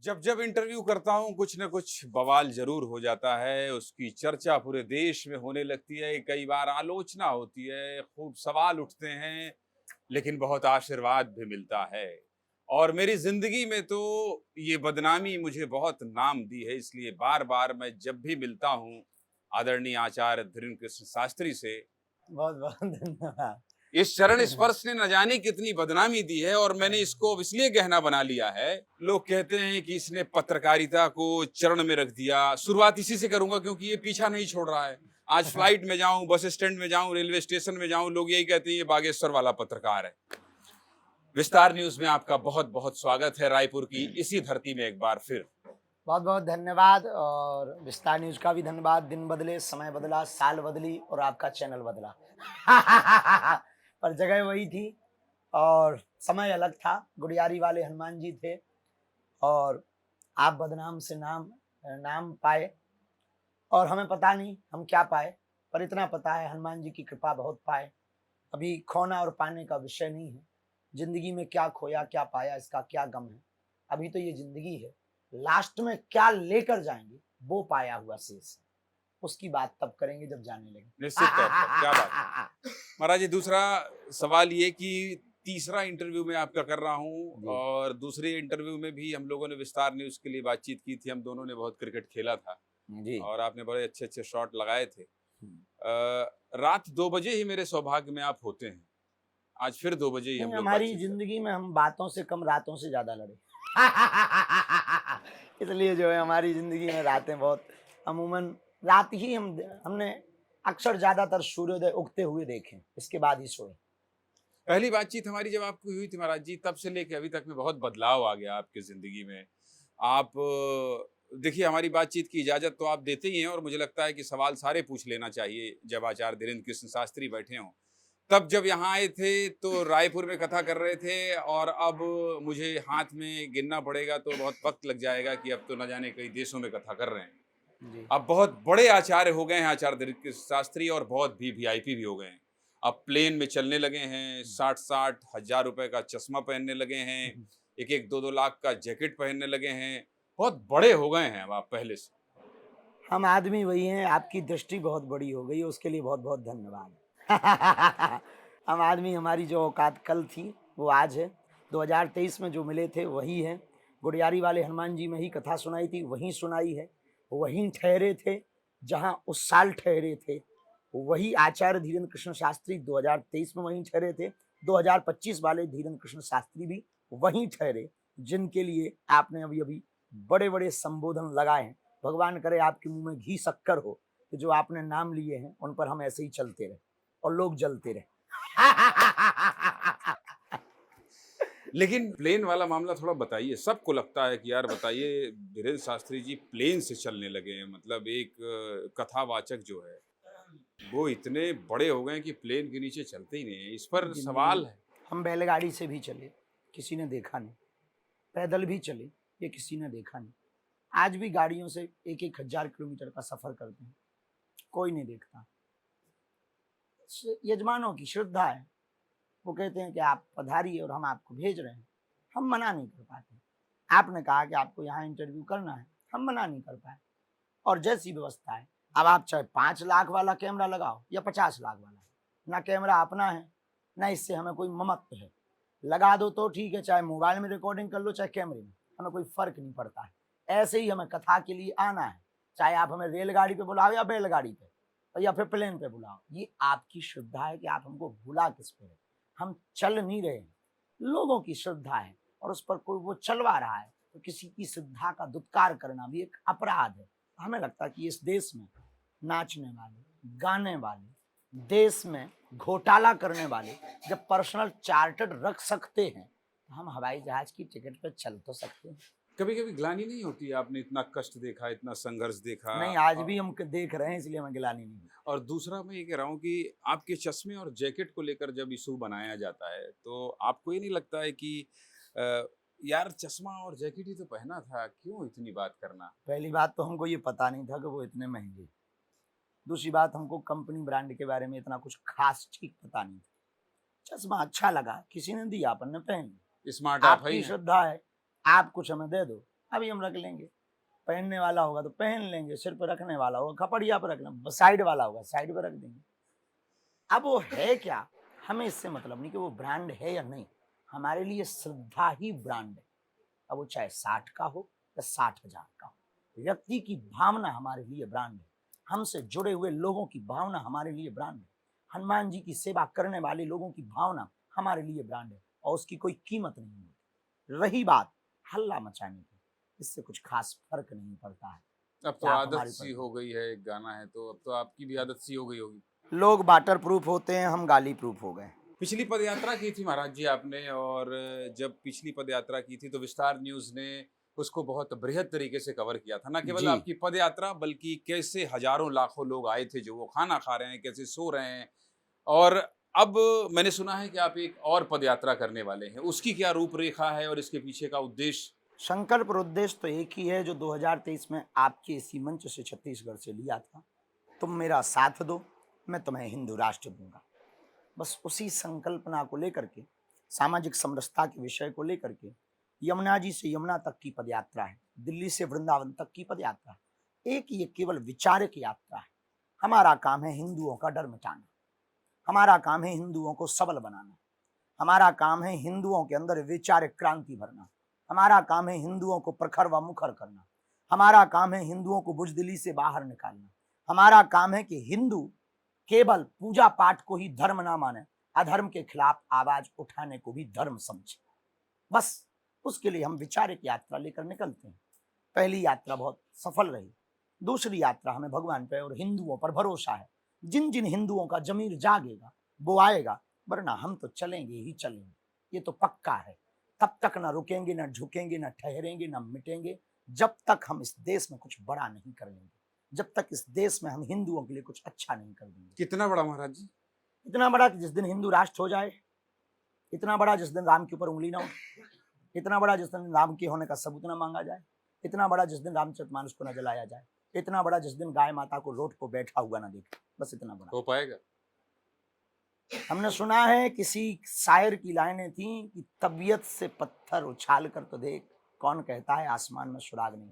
जब जब इंटरव्यू करता हूं कुछ न कुछ बवाल जरूर हो जाता है। उसकी चर्चा पूरे देश में होने लगती है। कई बार आलोचना होती है, खूब सवाल उठते हैं, लेकिन बहुत आशीर्वाद भी मिलता है। और मेरी जिंदगी में तो ये बदनामी मुझे बहुत नाम दी है। इसलिए बार बार मैं जब भी मिलता हूँ आदरणीय आचार्य धीरेन्द्र कृष्ण शास्त्री से, बहुत बहुत धन्यवाद। इस चरण स्पर्श ने न जाने कितनी बदनामी दी है और मैंने इसको अब इसलिए गहना बना लिया है। लोग कहते हैं कि इसने पत्रकारिता को चरण में रख दिया। शुरुआत इसी से करूंगा क्योंकि ये पीछा नहीं छोड़ रहा है। आज फ्लाइट में जाऊं, बस स्टैंड में जाऊं, रेलवे स्टेशन में जाऊं, लोग यही कहते हैं ये बागेश्वर वाला पत्रकार है। विस्तार न्यूज में आपका बहुत बहुत स्वागत है, रायपुर की इसी धरती में एक बार फिर। बहुत बहुत धन्यवाद और विस्तार न्यूज का भी धन्यवाद। दिन बदले, समय बदला, साल बदली और आपका चैनल बदला पर जगह वही थी और समय अलग था। गुड़ियारी वाले हनुमान जी थे और आप बदनाम से नाम पाए और हमें पता नहीं हम क्या पाए, पर इतना पता है हनुमान जी की कृपा बहुत पाए। अभी खोना और पाने का विषय नहीं है। जिंदगी में क्या खोया क्या पाया इसका क्या गम है। अभी तो ये जिंदगी है, लास्ट में क्या लेकर जाएंगे वो पाया हुआ शेष है। उसकी बात तब करेंगे जब जाने लगे। निश्चित तौर पर, क्या बात है महाराज जी। दूसरा सवाल ये कि तीसरा इंटरव्यू मैं आपका कर रहा हूँ और दूसरे इंटरव्यू में भी हम लोगों ने विस्तार न्यूज के लिए बातचीत की थी। हम दोनों ने बहुत क्रिकेट खेला था जी। और आपने बड़े अच्छे अच्छे शॉट लगाए थे। रात 2 बजे ही मेरे सौभाग्य में आप होते हैं। आज फिर 2 बजे ही हम लोग हमारी बातचीत जिंदगी में हम बातों से कम रातों से ज्यादा लड़े इसलिए जो है हमारी जिंदगी में रातें बहुत अमूमन रात ही हमने अक्सर ज्यादातर सूर्योदय उगते हुए देखे, इसके बाद ही सोए। पहली बातचीत हमारी जब आपकी हुई थी महाराज जी, तब से लेके अभी तक में बहुत बदलाव आ गया आपकी जिंदगी में। आप देखिए, हमारी बातचीत की इजाजत तो आप देते ही हैं और मुझे लगता है कि सवाल सारे पूछ लेना चाहिए जब आचार्य धीरेन्द्र कृष्ण शास्त्री बैठे हों। तब जब यहाँ आए थे तो रायपुर में कथा कर रहे थे और अब मुझे हाथ में गिनना पड़ेगा तो बहुत वक्त लग जाएगा कि अब तो न जाने कई देशों में कथा कर रहे हैं। जी। अब बहुत बड़े आचार्य हो गए हैं आचार्य धीरेन्द्र कृष्ण शास्त्री और बहुत भी वीआईपी भी हो गए हैं। अब प्लेन में चलने लगे हैं, 60-60 हजार रुपए का चश्मा पहनने लगे हैं, 1-1 2-2 लाख का जैकेट पहनने लगे हैं। बहुत बड़े हो गए हैं अब आप पहले से। हम आदमी वही हैं, आपकी दृष्टि बहुत बड़ी हो गई है, उसके लिए बहुत बहुत धन्यवाद हम आदमी, हमारी जो औकात कल थी वो आज है। 2023 में जो मिले थे वही है। गुड़ियारी वाले हनुमान जी में ही कथा सुनाई थी, वहीं सुनाई है। वहीं ठहरे थे जहां उस साल ठहरे थे। वही आचार्य धीरेन्द्र कृष्ण शास्त्री 2023 में वहीं ठहरे थे। 2025 वाले धीरेन्द्र कृष्ण शास्त्री भी वहीं ठहरे, जिनके लिए आपने अभी अभी बड़े बड़े संबोधन लगाए हैं। भगवान करे आपके मुंह में घी शक्कर हो कि जो आपने नाम लिए हैं उन पर हम ऐसे ही चलते रहे और लोग जलते रहे लेकिन प्लेन वाला मामला थोड़ा बताइए। सबको लगता है कि यार बताइए, धीरेन्द्र शास्त्री जी प्लेन से चलने लगे हैं। मतलब एक कथावाचक जो है वो इतने बड़े हो गए कि प्लेन के नीचे चलते ही नहीं है। इस पर सवाल है। हम बैलगाड़ी से भी चले, किसी ने देखा नहीं। पैदल भी चले, ये किसी ने देखा नहीं। आज भी गाड़ियों से 1-1 हजार किलोमीटर का सफर करते हैं, कोई नहीं देखता। यजमानों की श्रद्धा है, वो कहते हैं कि आप पधारिए और हम आपको भेज रहे हैं। हम मना नहीं कर पाते। आपने कहा कि आपको यहाँ इंटरव्यू करना है, हम मना नहीं कर पाए। और जैसी व्यवस्था है, अब आप चाहे 5 लाख वाला कैमरा लगाओ या 50 लाख वाला, ना कैमरा अपना है ना इससे हमें कोई ममत्व है। लगा दो तो ठीक है, चाहे मोबाइल में रिकॉर्डिंग कर लो चाहे कैमरे में, हमें कोई फर्क नहीं पड़ता है। ऐसे ही हमें कथा के लिए आना है, चाहे आप हमें रेलगाड़ी पे बुलाओ या बैलगाड़ी पे या फिर प्लेन पे बुलाओ। ये आपकी श्रद्धा है कि आप हमको भूला किस पे है। हम चल नहीं रहे हैं, लोगों की श्रद्धा है और उस पर कोई वो चलवा रहा है तो किसी की श्रद्धा का दुत्कार करना भी एक अपराध है। हमें लगता है कि इस देश में नाचने वाले, गाने वाले, देश में घोटाला करने वाले जब पर्सनल चार्टर्ड रख सकते हैं तो हम हवाई जहाज की टिकट पे चल तो सकते हैं। कभी कभी ग्लानि नहीं होती? आपने इतना कष्ट देखा, इतना संघर्ष देखा। नहीं, आज भी हम देख रहे हैं, इसलिए हमें गिलानी नहीं। और दूसरा मैं ये कह रहा हूँ कि आपके चश्मे और जैकेट को लेकर जब इशू बनाया जाता है तो आपको ये नहीं लगता है कि यार चश्मा और जैकेट ही तो पहना था, क्यों इतनी बात करना? पहली बात तो हमको ये पता नहीं था कि वो इतने महंगे। दूसरी बात, हमको कंपनी ब्रांड के बारे में इतना कुछ खास ठीक पता नहीं था। चश्मा अच्छा लगा, किसी ने दिया, अपन ने पहन लिया। स्मार्ट आप आपकी ही हैं। श्रद्धा है, आप कुछ हमें दे दो, अभी हम रख लेंगे, पहनने वाला होगा तो पहन लेंगे, सिर पर रखने वाला होगा खपड़िया पर रख लेंगे, साइड वाला होगा साइड पर रख देंगे। अब वो है क्या, हमें इससे मतलब नहीं कि वो ब्रांड है या नहीं, हमारे लिए श्रद्धा ही ब्रांड है। अब वो चाहे 60 का हो या 60,000 का हो, व्यक्ति की भावना हमारे लिए ब्रांड है, हमसे जुड़े हुए लोगों की भावना हमारे लिए ब्रांड है, हनुमान जी की सेवा करने वाले लोगों की भावना हमारे लिए ब्रांड है, और उसकी कोई कीमत नहीं होती। रही बात हल्ला मचाने की, इससे कुछ खास फर्क नहीं पड़ता है। अब तो आप आदत हमारे सी पर हो गई है, एक गाना है तो अब तो आपकी भी आदत सी हो गई होगी। लोग वाटर प्रूफ होते हैं, हम गाली प्रूफ हो गए। पिछली पदयात्रा की थी महाराज जी आपने, और जब पिछली पदयात्रा की थी तो विस्तार न्यूज़ ने उसको बहुत बृहद तरीके से कवर किया था। ना केवल जी। आपकी पदयात्रा बल्कि कैसे हज़ारों लाखों लोग आए थे जो वो खाना खा रहे हैं, कैसे सो रहे हैं। और अब मैंने सुना है कि आप एक और पदयात्रा करने वाले हैं। उसकी क्या रूपरेखा है और इसके पीछे का उद्देश्य? संकल्प और उद्देश्य तो एक ही है जो 2023 में आपके इसी मंच से छत्तीसगढ़ से लिया था, तुम मेरा साथ दो, मैं तुम्हें हिंदू राष्ट्र दूंगा। बस उसी संकल्पना को लेकर के, सामाजिक समरसता के विषय को लेकर के, यमुना जी से यमुना तक की पदयात्रा है, दिल्ली से वृंदावन तक की पदयात्रा है। एक ये केवल विचारक यात्रा है। हमारा काम है हिंदुओं का डर मिटाना, हमारा काम है हिंदुओं को सबल बनाना, हमारा काम है हिंदुओं के अंदर वैचारिक क्रांति भरना, हमारा काम है हिंदुओं को प्रखर व मुखर करना, हमारा काम है हिंदुओं को बुजदिली से बाहर निकालना, हमारा काम है कि हिंदू केवल पूजा पाठ को ही धर्म ना माने, अधर्म के खिलाफ आवाज उठाने को भी धर्म समझे। बस उसके लिए हम विचारिक यात्रा लेकर निकलते हैं। पहली यात्रा बहुत सफल रही, दूसरी यात्रा हमें भगवान पे और हिंदुओं पर भरोसा है। जिन जिन हिंदुओं का जमीर जागेगा वो आएगा, वरना हम तो चलेंगे ही चलेंगे, ये तो पक्का है। तब तक ना रुकेंगे, ना झुकेंगे, ना ठहरेंगे, ना मिटेंगे, जब तक हम इस देश में कुछ बड़ा नहीं कर लेंगे, जब तक इस देश में हम हिंदुओं के लिए कुछ अच्छा नहीं कर देंगे। कितना बड़ा महाराज जी? इतना बड़ा कि जिस दिन हिंदू राष्ट्र हो जाए, इतना बड़ा जिस दिन राम के ऊपर उंगली ना उठे, इतना बड़ा जिस दिन राम के होने का सबूत ना मांगा जाए, इतना बड़ा जिस दिन रामचरितमानस को न जलाया जाए, इतना बड़ा जिस दिन गाय माता को रोड को बैठा हुआ ना देखे, बस इतना बड़ा हो पाएगा? हमने सुना है, किसी शायर की लाइनें थी कि तबीयत से पत्थर उछाल कर तो देख, कौन कहता है आसमान में सुराग नहीं।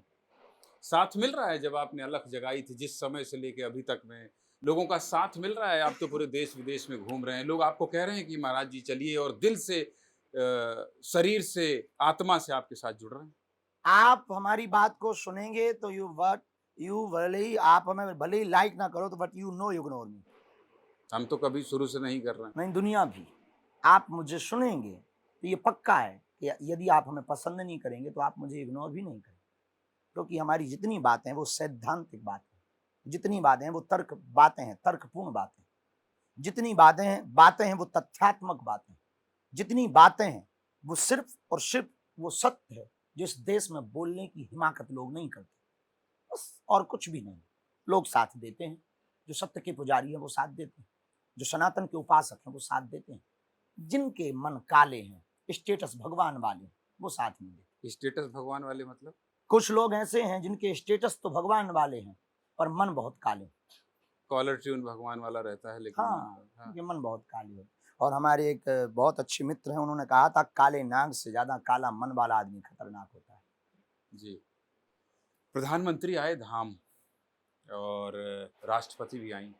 साथ मिल रहा है? जब आपने अलख जगाई थी जिस समय से लेके अभी तक में लोगों का साथ मिल रहा है? आप तो पूरे देश विदेश में घूम रहे हैं, लोग आपको कह रहे हैं कि महाराज जी चलिए, और दिल से शरीर से आत्मा से आपके साथ जुड़ रहे हैं। आप हमारी बात को सुनेंगे तो यू भले ही आप हमें भले ही लाइक ना करो तो but you know ignore me. हम तो कभी शुरू से नहीं कर रहे हैं। नहीं, दुनिया भी आप मुझे सुनेंगे तो ये पक्का है कि यदि आप हमें पसंद नहीं करेंगे तो आप मुझे इग्नोर भी नहीं करेंगे, क्योंकि हमारी जितनी बातें हैं वो सैद्धांतिक बातें हैं, जितनी बातें हैं वो तर्कपूर्ण बातें हैं, जितनी बातें हैं वो तथ्यात्मक बातें हैं, जितनी बातें हैं वो सिर्फ और सिर्फ वो सत्य है जो इस देश में बोलने की हिमाकत लोग नहीं करते, बस और कुछ भी नहीं। लोग साथ देते हैं, जो सत्य के पुजारी हैं वो साथ देते हैं, जो सनातन के उपासक हैं वो साथ देते हैं, जिनके मन काले हैं, स्टेटस भगवान वाले, वो साथ नहीं देते। स्टेटस भगवान वाले मतलब? कुछ लोग ऐसे हैं जिनके स्टेटस तो भगवान वाले हैं पर मन बहुत काले। कॉलर ट्यून भगवान वाला रहता है लेकिन हाँ, हाँ। उनके मन बहुत काले होते। और हमारे एक बहुत अच्छे मित्र हैं, उन्होंने कहा था काले नाग से ज्यादा काला मन वाला आदमी खतरनाक होता है। जी। प्रधानमंत्री आए धाम और राष्ट्रपति भी आई।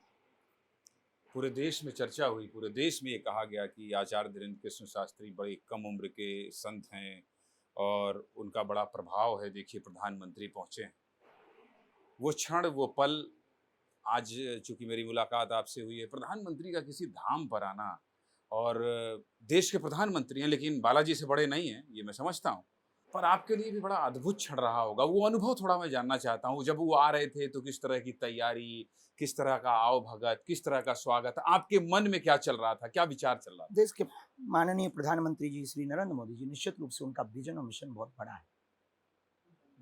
पूरे देश में चर्चा हुई, पूरे देश में ये कहा गया कि आचार्य धीरेन्द्र कृष्ण शास्त्री बड़े कम उम्र के संत हैं और उनका बड़ा प्रभाव है। देखिए प्रधानमंत्री पहुंचे हैं। वो क्षण, वो पल, आज चूंकि मेरी मुलाकात आपसे हुई है, प्रधानमंत्री का किसी धाम पर आना, और देश के प्रधानमंत्री हैं लेकिन बालाजी से बड़े नहीं हैं, ये मैं समझता हूँ, पर आपके लिए भी बड़ा अद्भुत क्षण रहा होगा। वो अनुभव थोड़ा मैं जानना चाहता हूँ। जब वो आ रहे थे तो किस तरह की तैयारी, किस तरह का आओ भगत, किस तरह का स्वागत, आपके मन में क्या चल रहा था, क्या विचार चल रहा था? देश के माननीय प्रधानमंत्री जी श्री नरेंद्र मोदी जी, निश्चित रूप से उनका विजन और मिशन बहुत बड़ा है,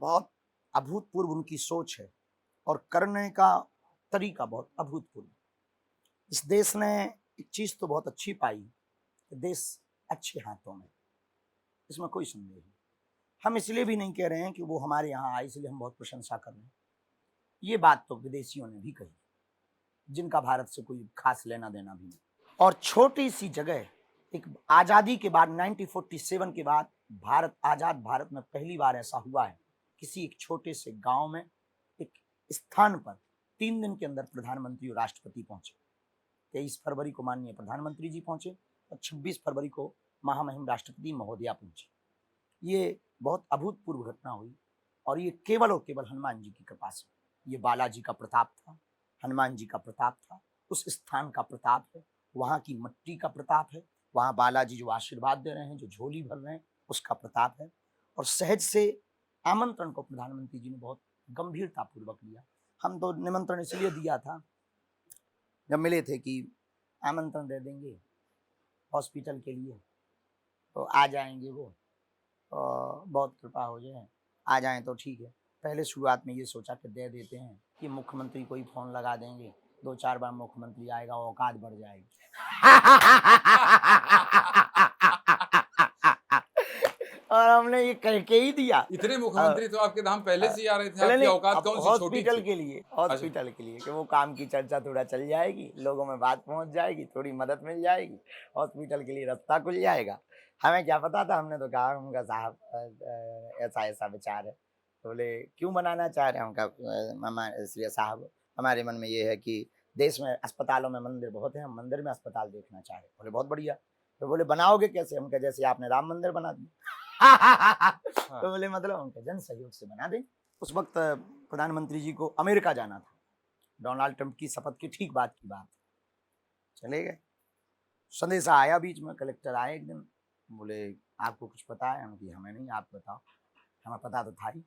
बहुत अभूतपूर्व उनकी सोच है और करने का तरीका बहुत अभूतपूर्व। इस देश ने एक चीज तो बहुत अच्छी पाई कि देश अच्छे हाथों में, इसमें कोई संदेह नहीं। हम इसलिए भी नहीं कह रहे हैं कि वो हमारे यहाँ आए इसलिए हम बहुत प्रशंसा कर रहे हैं, ये बात तो विदेशियों ने भी कही, जिनका भारत से कोई खास लेना देना भी नहीं। और छोटी सी जगह, एक आजादी के बाद 1947 के बाद भारत, आजाद भारत में पहली बार ऐसा हुआ है किसी एक छोटे से गांव में एक स्थान पर 3 दिन के अंदर प्रधानमंत्री और राष्ट्रपति पहुंचे। 23 फरवरी को माननीय प्रधानमंत्री जी पहुंचे और 26 फरवरी को महामहिम राष्ट्रपति महोदया पहुंचे। ये बहुत अभूतपूर्व घटना हुई और ये केवल और केवल हनुमान जी की कृपा से। ये बालाजी का प्रताप था, हनुमान जी का प्रताप था, उस स्थान का प्रताप है, वहाँ की मिट्टी का प्रताप है, वहाँ बालाजी जो आशीर्वाद दे रहे हैं, जो झोली भर रहे हैं, उसका प्रताप है। और सहज से आमंत्रण को प्रधानमंत्री जी ने बहुत गंभीरता पूर्वक लिया। हम तो निमंत्रण इसलिए दिया था, जब मिले थे कि आमंत्रण दे देंगे हॉस्पिटल के लिए तो आ जाएंगे वो, तो बहुत कृपा हो जाए, आ जाएं तो ठीक है। पहले शुरुआत में ये सोचा कि दे देते हैं कि मुख्यमंत्री को ही फोन लगा देंगे, 2-4 बार मुख्यमंत्री आएगा, औकात बढ़ जाएगी। और हमने ये कह के ही दिया। इतने मुख्यमंत्री तो आपके धाम पहले से ही आ रहे थे, आपकी नहीं, औकात कौन सी छोटी हॉस्पिटल थी? के लिए, हॉस्पिटल के लिए कि वो काम की चर्चा थोड़ा चल जाएगी, लोगों में बात पहुंच जाएगी, थोड़ी मदद मिल जाएगी, हॉस्पिटल के लिए रास्ता खुल जाएगा। हमें क्या पता था, हमने तो कहा उनका साहब ऐसा ऐसा विचार है। तो बोले क्यों बनाना चाह रहे हैं? उनका मामा इसलिए साहब हमारे मन में ये है कि देश में अस्पतालों में मंदिर बहुत है, हम मंदिर में अस्पताल देखना चाह रहे हैं। बोले बहुत बढ़िया। तो बोले बनाओगे कैसे? हम कहा जैसे आपने राम मंदिर बना दिया। तो बोले मतलब उनके जन सहयोग से बना दें। उस वक्त प्रधानमंत्री जी को अमेरिका जाना था, डोनाल्ड ट्रंप की शपथ की ठीक बाद की बात। चले गए, संदेशा आया बीच में, कलेक्टर आए एक दिन, बोले आपको कुछ पता है? हम कि हमें नहीं, आप बताओ। हमें पता तो था ही।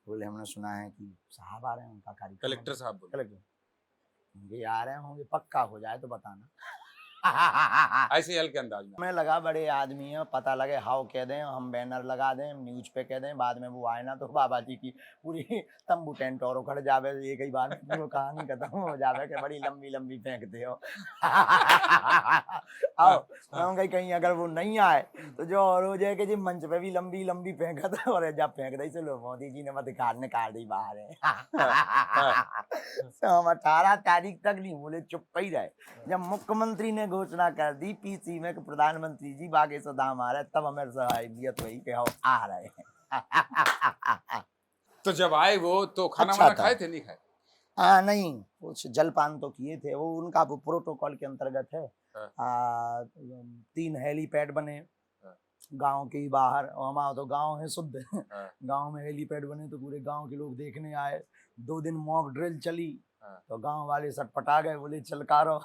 बोले हमने सुना है कि साहब आ रहे हैं, उनका कार्यक्रम। कलेक्टर साहब बोले, कलेक्टर ये आ रहे होंगे, पक्का हो जाए तो बताना। ऐसे ही हल्के अंदाज में। हमें लगा बड़े आदमी है, पता लगे हाउ कह दें, हम बैनर लगा दें, न्यूज पे कह दें, बाद में वो आए ना तो बाबा जी की पूरी तंबू टेंट और उखड़ जावे, एक ही बार में पूरी कहानी खत्म हो जावे कि बड़ी लंबी लंबी फेंकते हो। आओ हम कहीं अगर वो नहीं आए तो जो और हो जाए कि जी मंच पे भी लंबी लंबी फेंका था और जब फेंक दी चलो मोदी जी ने मत निकाल दी बाहर है। तो हम 18 तारीख तक नहीं बोले, चुप ही रहे। जब मुख्यमंत्री ने घोषणा कर दी पीसी में कि प्रधानमंत्री जी बागेश्वर धाम आ रहे, तब हमें सहायत हुई कि हम आ रहे हैं। तो जब आए वो तो खाना अच्छा वाना था। खाए थे, नहीं खाए? हाँ नहीं, कुछ जलपान तो किए थे, वो उनका वो प्रोटोकॉल के अंतर्गत है। हाँ। 3 हेलीपैड बने हाँ। गांव के ही बाहर, और हमारा तो गांव है शुद्ध। हाँ। गांव में हेलीपैड बने तो पूरे गांव के लोग देखने आए। 2 दिन मॉक ड्रिल चली। हाँ। तो गांव वाले सटपटा गए, बोले चलकारो।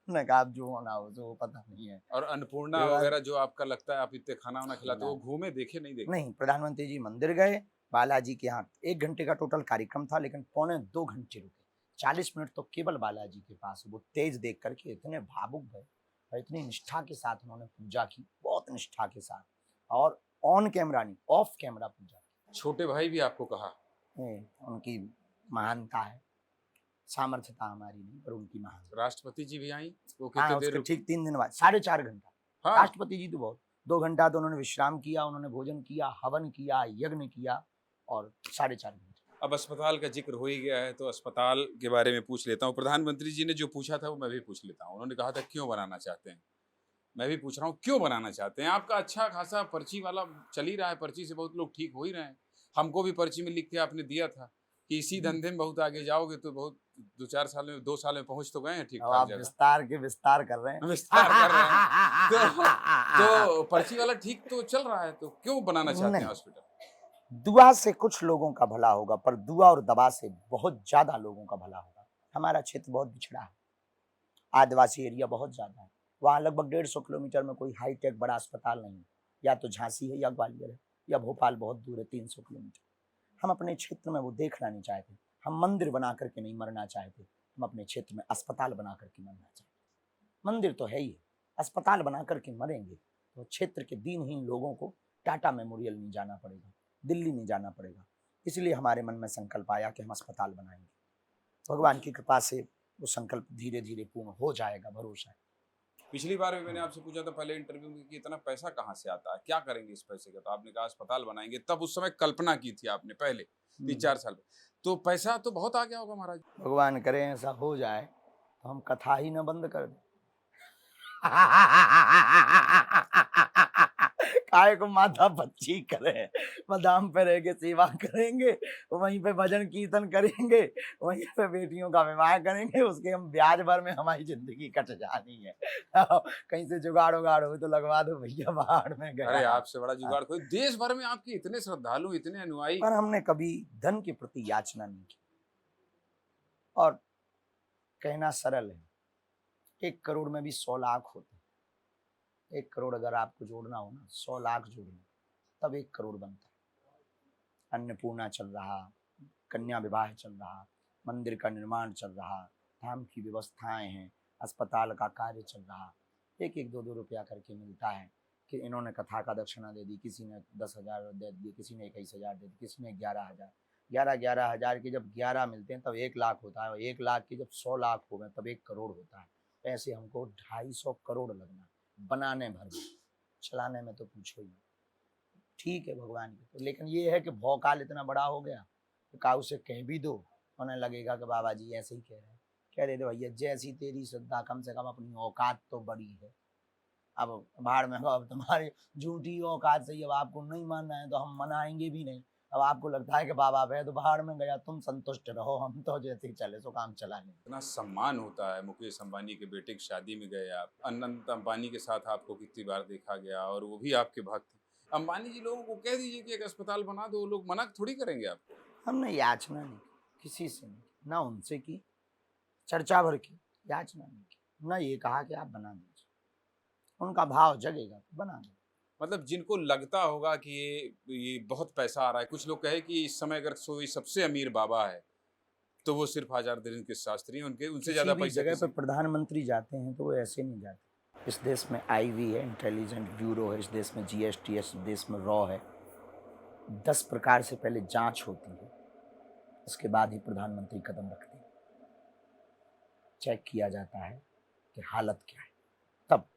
ने कहा अब जो होना हो तो पता नहीं है। और अन्नपूर्णा ये बात- वगैरह जो आपका लगता है आप इतने खाना वाना खिलाते, वो घूमे देखे नहीं देखे? नहीं, प्रधानमंत्री जी मंदिर गए, बालाजी के यहाँ 1 घंटे का टोटल कार्यक्रम था, लेकिन पौने 2 घंटे रुके। 40 मिनट तो केवल बालाजी के पास। वो तेज देख करके इतने भावुक भए और इतनी निष्ठा के साथ उन्होंने पूजा की, बहुत निष्ठा के साथ, और ऑन कैमरा नहीं, ऑफ कैमरा पूजा की। छोटे भाई भी आपको कहा? उनकी महानता है, सामर्थ्यता हमारी नहीं पर उनकी महानता। राष्ट्रपति जी भी आई? वो हाँ, कितने देर उसके रुकी? ठीक 3 दिन बाद 4.5 घंटा। हाँ। राष्ट्रपति जी तो बहुत 2 घंटा तो उन्होंने विश्राम किया, उन्होंने भोजन किया, हवन किया, यज्ञ किया, और 4.5 घंटे। अब अस्पताल का जिक्र हो ही गया है तो अस्पताल के बारे में पूछ लेता हूँ। प्रधानमंत्री जी ने जो पूछा था वो मैं भी पूछ लेता हूँ। उन्होंने कहा था क्यों बनाना चाहते हैं, मैं भी पूछ रहा हूँ क्यों बनाना चाहते हैं? आपका अच्छा खासा पर्ची वाला चल ही रहा है, पर्ची से बहुत लोग ठीक हो ही रहे हैं। हमको भी पर्ची में लिख के आपने दिया था कि इसी धंधे में बहुत आगे जाओगे तो बहुत 2-4 साल में 2 साल में पहुंच तो गए हैं ठीक अब ठाक आप जगह। विस्तार कर रहे हैं। विस्तार कर रहे हैं तो पर्ची वाला ठीक तो चल रहा है, तो क्यों बनाना चाहते हैं नहीं। हॉस्पिटल? दुआ से कुछ लोगों का भला होगा, पर दुआ और दवा से बहुत ज्यादा लोगों का भला होगा। हमारा क्षेत्र बहुत पिछड़ा है, आदिवासी एरिया बहुत ज्यादा है। वहाँ लगभग 150 किलोमीटर में कोई हाईटेक बड़ा अस्पताल नहीं है। या तो झांसी है या ग्वालियर है या भोपाल बहुत दूर है 300 किलोमीटर। हम अपने क्षेत्र में वो देखना नहीं चाहते। हम मंदिर बना करके नहीं मरना चाहते, हम अपने क्षेत्र में अस्पताल बना करके मरना चाहते। मंदिर तो है ही, अस्पताल बना करके मरेंगे तो क्षेत्र के दीनहीन लोगों को टाटा मेमोरियल नहीं जाना पड़ेगा, दिल्ली नहीं जाना पड़ेगा। इसलिए हमारे मन में संकल्प आया कि हम अस्पताल बनाएंगे। भगवान की कृपा से वो संकल्प धीरे धीरे पूर्ण हो जाएगा, भरोसा है। पिछली बार भी मैंने आपसे पूछा था पहले इंटरव्यू में कि इतना पैसा कहाँ से आता है, क्या करेंगे इस पैसे का, तो आपने कहा अस्पताल बनाएंगे। तब उस समय कल्पना की थी आपने पहले 3-4 साल में, तो पैसा तो बहुत आ गया होगा महाराज। भगवान करे ऐसा हो जाए तो हम कथा ही न बंद कर दें। काय को माथा पच्ची करे, मदाम पे रह के सेवा करेंगे, वहीं पे भजन कीर्तन करेंगे, वहीं पे बेटियों का विवाह करेंगे, उसके हम ब्याज भर में हमारी जिंदगी कट जानी है। कहीं से जुगाड़ उगाड़ हो तो लगवा दो भैया, बाहर में गया अरे है। आपसे बड़ा जुगाड़ कोई, देश भर में आपके इतने श्रद्धालु, इतने अनुयायी। पर हमने कभी धन के प्रति याचना नहीं की, और कहना सरल है, 1 करोड़ में भी 100 लाख होते हैं। 1 करोड़ अगर आपको जोड़ना हो ना, 100 लाख जोड़ना, तब 1 करोड़ बनता है। अन्नपूर्णा चल रहा, कन्या विवाह चल रहा, मंदिर का निर्माण चल रहा, धाम की व्यवस्थाएं हैं, अस्पताल का कार्य चल रहा, 1-1, 2-2 रुपया करके मिलता है कि इन्होंने कथा का दक्षिणा दे दी, किसी ने 10,000 दे दिए, किसी ने 21,000 दे दी, किसी ने 11,000। 11,000 के जब 11 मिलते हैं तब 1 लाख होता है, और 1 लाख के जब 100 लाख हो गए तब 1 करोड़ होता है। ऐसे हमको 250 करोड़ लगना है बनाने भर में, चलाने में तो पूछो ही। ठीक है भगवान की तो, लेकिन ये है कि भौकाल इतना बड़ा हो गया तो काऊ से कह भी दो, उन्हें लगेगा कि बाबा जी ऐसे ही कह रहे हैं। कह देते भैया जैसी तेरी श्रद्धा, कम से कम अपनी औकात तो बड़ी है। अब बाहर में अब तुम्हारी झूठी औकात से ही अब आपको नहीं मानना है तो हम मनाएंगे भी नहीं। अब आपको लगता है कि बाबा है तो बाहर में गया, तुम संतुष्ट रहो, हम तो जैसे ही चले सो काम चला लें। इतना सम्मान होता है, मुकेश अंबानी के बेटे की शादी में गए आप, अनंत अंबानी के साथ आपको कितनी बार देखा गया, और वो भी आपके भक्त। अंबानी जी लोगों को कह दीजिए कि एक अस्पताल बना दो, वो लोग मना थोड़ी करेंगे आपको। हमने याचना नहीं की, किसी से नहीं की, ना उनसे की, चर्चा भर की, याचना नहीं की, ना ये कहा कि आप बना दीजिए। उनका भाव जगेगा तो बना दो। मतलब जिनको लगता होगा कि ये बहुत पैसा आ रहा है, कुछ लोग कहे कि इस समय अगर कोई सबसे अमीर बाबा है तो वो सिर्फ आचार्य के शास्त्री हैं, उनके उनसे किसी ज्यादा भी पैसा जगह किसी। पर प्रधानमंत्री जाते हैं तो वो ऐसे नहीं जाते। इस देश में आईवी है, इंटेलिजेंट ब्यूरो है, इस देश में जीएसटी है, इस देश में रॉ है। 10 प्रकार से पहले जांच होती है, उसके बाद ही प्रधानमंत्री कदम रखते हैं। चेक किया जाता है कि हालत क्या है, तब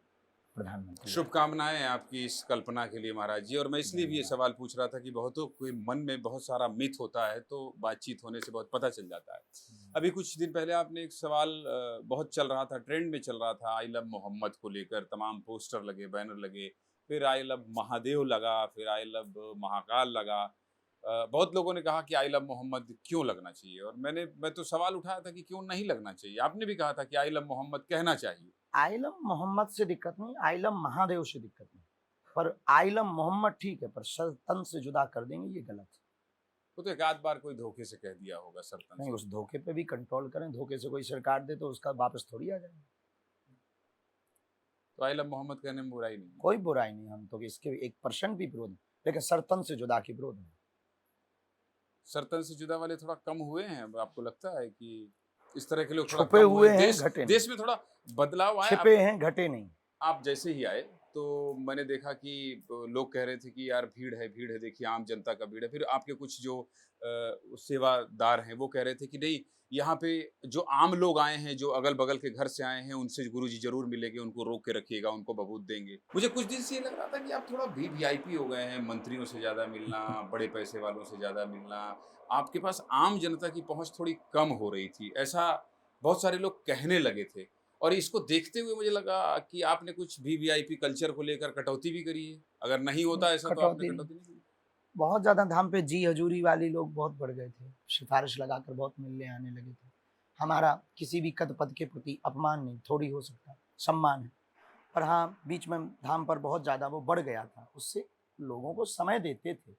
प्रधानमंत्री। शुभकामनाएं आपकी इस कल्पना के लिए महाराज जी। और मैं इसलिए भी ये सवाल पूछ रहा था कि बहुतों के मन में बहुत सारा मिथ होता है, तो बातचीत होने से बहुत पता चल जाता है। अभी कुछ दिन पहले आपने एक सवाल बहुत चल रहा था, ट्रेंड में चल रहा था, आई लव मोहम्मद को लेकर तमाम पोस्टर लगे, बैनर लगे, फिर आई लव महादेव लगा, फिर आई लव महाकाल लगा। बहुत लोगों ने कहा कि आई लव मोहम्मद क्यों लगना चाहिए, और मैं तो सवाल उठाया था कि क्यों नहीं लगना चाहिए। आपने भी कहा था कि आई लव मोहम्मद कहना चाहिए। आइलम मोहम्मद से दिक्कत नहीं, आइलम महादेव से दिक्कत नहीं, पर आइलम मोहम्मद ठीक है, पर तन से जुदा कर देंगे ये गलत है। वो तो एक आध बार कोई धोखे से कह दिया होगा सरपंच। नहीं, उस धोखे पे भी कंट्रोल करें। धोखे से कोई सरकार दे तो उसका वापस थोड़ी आ जाएगा। तो आई लव मोहम्मद कहने में बुराई नहीं है। कोई बुराई नहीं, हम तो इसके 1% भी विरोध नहीं, लेकिन सरतन से जुदा के विरोध नहीं। सरतन से जुदा वाले थोड़ा कम हुए हैं, अब आपको लगता है कि इस तरह के लोग थोड़ा छुपे कम हुए हुए हैं, देश घटे देश नहीं। में थोड़ा बदलाव आया। छिपे हैं, घटे नहीं। आप जैसे ही आए तो मैंने देखा कि लोग कह रहे थे कि यार भीड़ है, देखिए आम जनता का भीड़ है। फिर आपके कुछ जो सेवादार हैं वो कह रहे थे कि नहीं, यहाँ पे जो आम लोग आए हैं, जो अगल बगल के घर से आए हैं, उनसे गुरुजी जरूर मिलेंगे, उनको रोक के रखिएगा, उनको बबूत देंगे। मुझे कुछ दिन से ये लग रहा था कि आप थोड़ा वीवीआईपी हो गए हैं, मंत्रियों से ज्यादा मिलना, बड़े पैसे वालों से ज्यादा मिलना, आपके पास आम जनता की पहुंच थोड़ी कम हो रही थी, ऐसा बहुत सारे लोग कहने लगे थे। और इसको देखते हुए मुझे लगा कि आपने कुछ वीवीआईपी कल्चर को लेकर कटौती भी करी है। अगर नहीं होता ऐसा तो आपने कटौती नहीं। कटौती नहीं की। बहुत ज्यादा धाम पे जी हजूरी वाले लोग बहुत बढ़ गए थे, सिफारिश लगाकर बहुत मिलने आने लगे थे। हमारा किसी भी कद पद के प्रति अपमान नहीं, थोड़ी हो सकता सम्मान है, पर हाँ बीच में धाम पर बहुत ज़्यादा वो बढ़ गया था। उससे लोगों को समय देते थे,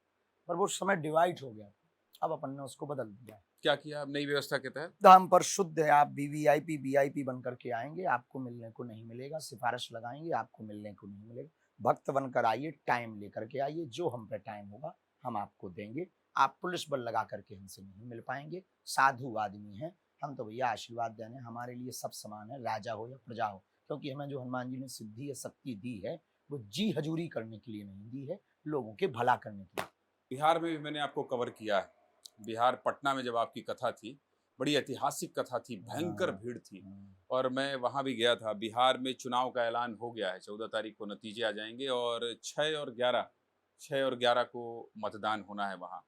पर वो समय डिवाइड हो गया था। अब अपन ने उसको बदल दिया है। क्या किया आप नई व्यवस्था के तहत? धाम पर शुद्ध है, आप वीवीआईपी वीआईपी बन करके आएंगे, आपको मिलने को नहीं मिलेगा। सिफारिश लगाएंगे, आपको मिलने को नहीं मिलेगा। भक्त बनकर आइए, टाइम लेकर के आइए, जो हम पे टाइम होगा हम आपको देंगे। आप पुलिस बल लगा करके हमसे नहीं मिल पाएंगे। साधु आदमी हैं हम, तो भैया आशीर्वाद देने हमारे लिए सब समान है, राजा हो या प्रजा हो। क्योंकि हमें जो हनुमान जी ने सिद्धि या शक्ति दी है वो जी हजूरी करने के लिए नहीं दी है, लोगों के भला करने के लिए। बिहार में भी मैंने आपको कवर किया है। बिहार पटना में जब आपकी कथा थी, बड़ी ऐतिहासिक कथा थी, भयंकर भीड़ थी, और मैं वहां भी गया था। बिहार में चुनाव का ऐलान हो गया है, 14 तारीख को नतीजे आ जाएंगे, और 6 और 11 को मतदान होना है वहाँ।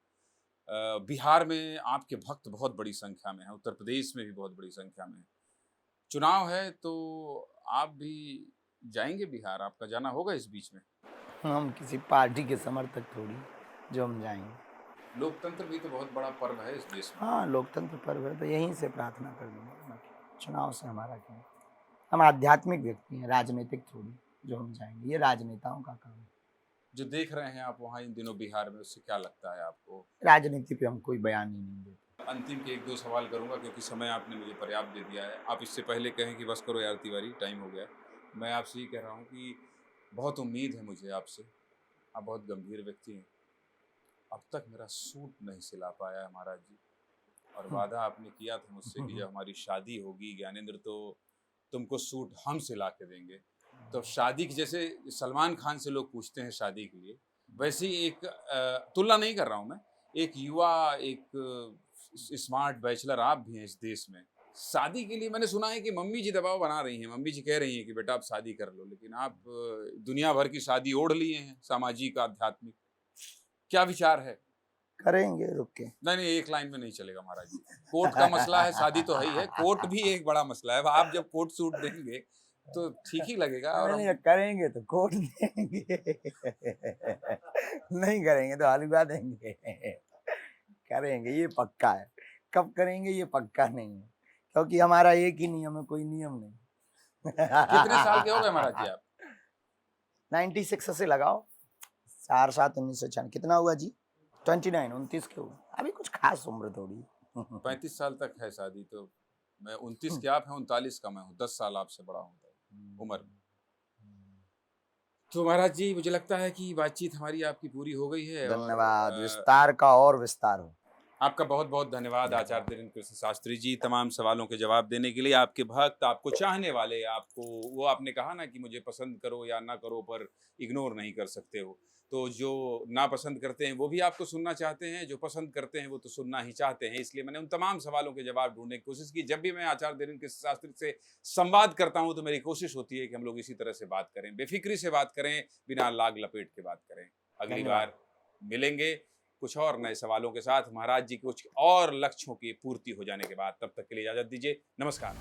बिहार में आपके भक्त बहुत बड़ी संख्या में हैं, उत्तर प्रदेश में भी बहुत बड़ी संख्या में है। चुनाव है तो आप भी जाएंगे बिहार, आपका जाना होगा इस बीच में। हम किसी पार्टी के समर्थक थोड़ी जो हम जाएंगे। लोकतंत्र भी तो बहुत बड़ा पर्व है इस देश में। हाँ, लोकतंत्र पर्व है तो यहीं से प्रार्थना कर देंगे, बाकी चुनाव से हमारा क्या। हम आध्यात्मिक व्यक्ति हैं, राजनीतिक थोड़ी जो हम जाएंगे, ये राजनेताओं का काम है। जो देख रहे हैं आप वहाँ इन दिनों बिहार में, उससे क्या लगता है आपको? राजनीति पे हम कोई बयान ही नहीं देते। अंतिम के 1-2 सवाल करूँगा क्योंकि समय आपने मुझे पर्याप्त दे दिया है। आप इससे पहले कहें कि बस करो यार तिवारी, टाइम हो गया है। मैं आपसे ये कह रहा हूँ कि बहुत उम्मीद है मुझे आपसे। आप बहुत गंभीर व्यक्ति हैं। अब तक मेरा सूट नहीं सिला पाया है महाराज जी, और वादा आपने किया था मुझसे कि जब हमारी शादी होगी ज्ञानेंद्र तो तुमको सूट हम सिला के देंगे। तो शादी की, जैसे सलमान खान से लोग पूछते हैं शादी के लिए, वैसे ही एक तुलना नहीं कर रहा हूँ मैं, एक युवा, एक स्मार्ट बैचलर आप भी हैं इस देश में। शादी के लिए मैंने सुना है कि मम्मी जी दबाव बना रही हैं, मम्मी जी कह रही हैं कि बेटा आप शादी कर लो, लेकिन आप दुनिया भर की शादी ओढ़ लिए हैं, सामाजिक आध्यात्मिक। क्या विचार है? करेंगे रुक के। नहीं नहीं, एक लाइन में नहीं चलेगा महाराज जी। कोर्ट का मसला है, शादी तो है ही है, कोर्ट भी एक बड़ा मसला है। अब आप जब कोर्ट सूट देंगे तो ठीक ही लगेगा। और नहीं, करेंगे तो कोट देंगे नहीं करेंगे तो हलवा देंगे करेंगे, ये पक्का है। कब करेंगे ये पक्का नहीं है, क्योंकि हमारा एक ही नियम है, कोई नियम नहीं। कितने साल के हो गए महाराज जी आप? 96 से लगाओ, 4-7-1996 कितना हुआ जी? 29 29 के हुए, अभी कुछ खास उम्र थोड़ी 35 साल तक है शादी, तो मैं 29 के आप हैं, 39 का मैं हूँ, 10 साल आपसे बड़ा हूँ उम्र में। तो महाराज जी मुझे लगता है कि बातचीत हमारी आपकी पूरी हो गई है। धन्यवाद, विस्तार का और विस्तार हो। आपका बहुत बहुत धन्यवाद आचार्य धीरेन्द्र कृष्ण शास्त्री जी, तमाम सवालों के जवाब देने के लिए। आपके भक्त, आपको चाहने वाले, आपको वो आपने कहा ना कि मुझे पसंद करो या ना करो पर इग्नोर नहीं कर सकते हो, तो जो नापसंद करते हैं वो भी आपको सुनना चाहते हैं, जो पसंद करते हैं वो तो सुनना ही चाहते हैं। इसलिए मैंने उन तमाम सवालों के जवाब ढूंढने की कोशिश की। जब भी मैं आचार्य धीरेन्द्र कृष्ण शास्त्री से संवाद करता हूँ तो मेरी कोशिश होती है कि हम लोग इसी तरह से बात करें, बेफिक्री से बात करें, बिना लाग लपेट के बात करें। अगली बार मिलेंगे कुछ और नए सवालों के साथ, महाराज जी कुछ और लक्ष्यों की पूर्ति हो जाने के बाद। तब तक के लिए इजाजत दीजिए, नमस्कार।